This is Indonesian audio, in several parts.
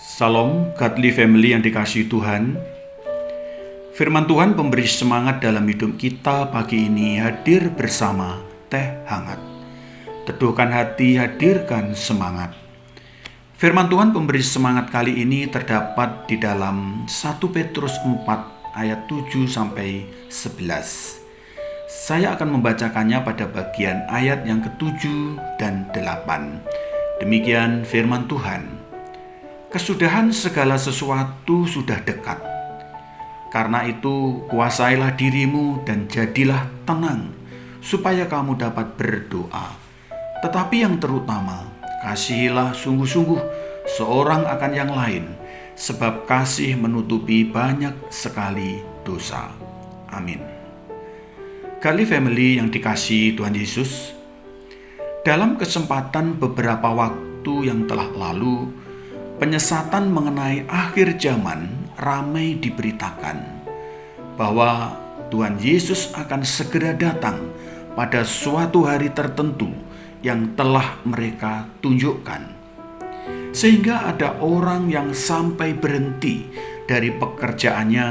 Salam Godly Family yang dikasihi Tuhan. Firman Tuhan pemberi semangat dalam hidup kita pagi ini hadir bersama teh hangat. Teduhkan hati, hadirkan semangat. Firman Tuhan pemberi semangat kali ini terdapat di dalam 1 Petrus 4 ayat 7-11. Saya akan membacakannya pada bagian ayat yang ke-7 dan 8. Demikian firman Tuhan. Kesudahan segala sesuatu sudah dekat. Karena itu, kuasailah dirimu dan jadilah tenang, supaya kamu dapat berdoa. Tetapi yang terutama, kasihilah sungguh-sungguh seorang akan yang lain, sebab kasih menutupi banyak sekali dosa. Amin. Godly Family yang dikasihi Tuhan Yesus, dalam kesempatan beberapa waktu yang telah lalu, penyesatan mengenai akhir zaman ramai diberitakan bahwa Tuhan Yesus akan segera datang pada suatu hari tertentu yang telah mereka tunjukkan. Sehingga ada orang yang sampai berhenti dari pekerjaannya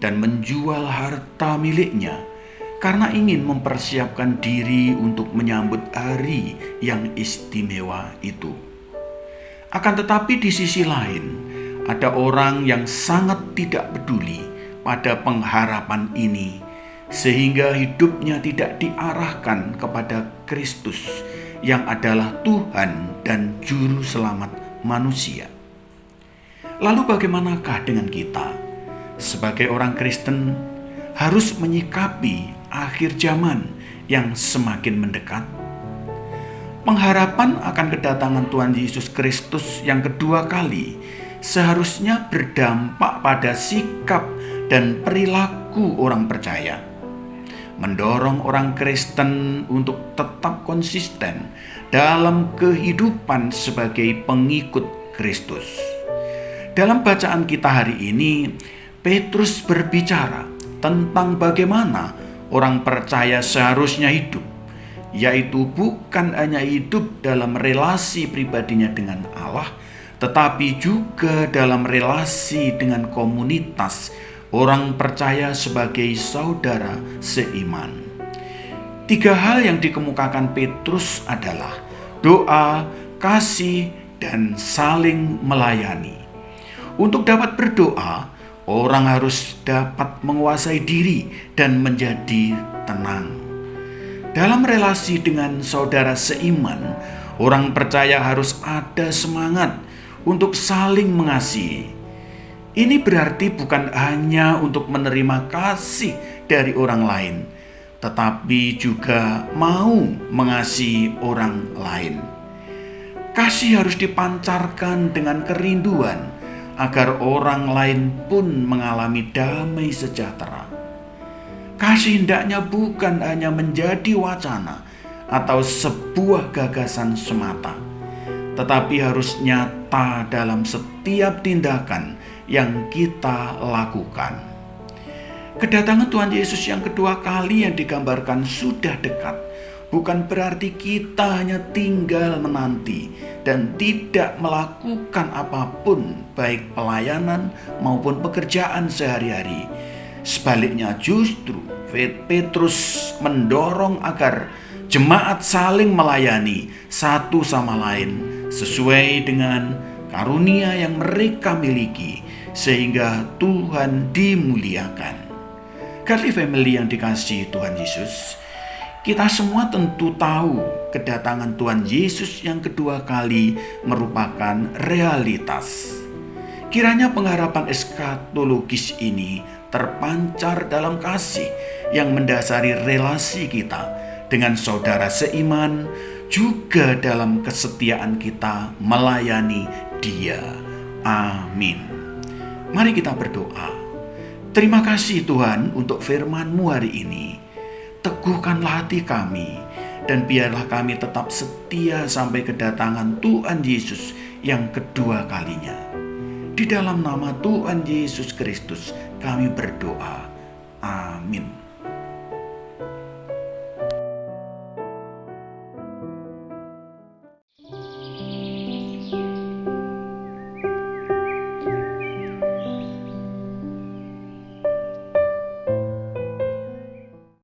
dan menjual harta miliknya karena ingin mempersiapkan diri untuk menyambut hari yang istimewa itu. Akan tetapi di sisi lain, ada orang yang sangat tidak peduli pada pengharapan ini, sehingga hidupnya tidak diarahkan kepada Kristus yang adalah Tuhan dan Juru Selamat manusia. Lalu bagaimanakah dengan kita? Sebagai orang Kristen, harus menyikapi akhir zaman yang semakin mendekat. Pengharapan akan kedatangan Tuhan Yesus Kristus yang kedua kali seharusnya berdampak pada sikap dan perilaku orang percaya, mendorong orang Kristen untuk tetap konsisten dalam kehidupan sebagai pengikut Kristus. Dalam bacaan kita hari ini, Petrus berbicara tentang bagaimana orang percaya seharusnya hidup, yaitu bukan hanya hidup dalam relasi pribadinya dengan Allah, tetapi juga dalam relasi dengan komunitas orang percaya sebagai saudara seiman. 3 hal yang dikemukakan Petrus adalah doa, kasih, dan saling melayani. Untuk dapat berdoa, orang harus dapat menguasai diri dan menjadi tenang. Dalam relasi dengan saudara seiman, orang percaya harus ada semangat untuk saling mengasihi. Ini berarti bukan hanya untuk menerima kasih dari orang lain, tetapi juga mau mengasihi orang lain. Kasih harus dipancarkan dengan kerinduan agar orang lain pun mengalami damai sejahtera. Kasih hendaknya bukan hanya menjadi wacana atau sebuah gagasan semata, tetapi harus nyata dalam setiap tindakan yang kita lakukan. Kedatangan Tuhan Yesus yang kedua kali yang digambarkan sudah dekat, bukan berarti kita hanya tinggal menanti dan tidak melakukan apapun, baik pelayanan maupun pekerjaan sehari-hari. Sebaliknya justru Petrus mendorong agar jemaat saling melayani satu sama lain sesuai dengan karunia yang mereka miliki, sehingga Tuhan dimuliakan. Godly Family yang dikasihi Tuhan Yesus, kita semua tentu tahu kedatangan Tuhan Yesus yang kedua kali merupakan realitas. Kiranya pengharapan eskatologis ini terpancar dalam kasih yang mendasari relasi kita dengan saudara seiman, juga dalam kesetiaan kita melayani Dia. Amin. Mari kita berdoa. Terima kasih Tuhan untuk firman-Mu hari ini. Teguhkanlah hati kami, dan biarlah kami tetap setia sampai kedatangan Tuhan Yesus yang kedua kalinya. Di dalam nama Tuhan Yesus Kristus kami berdoa. Amin.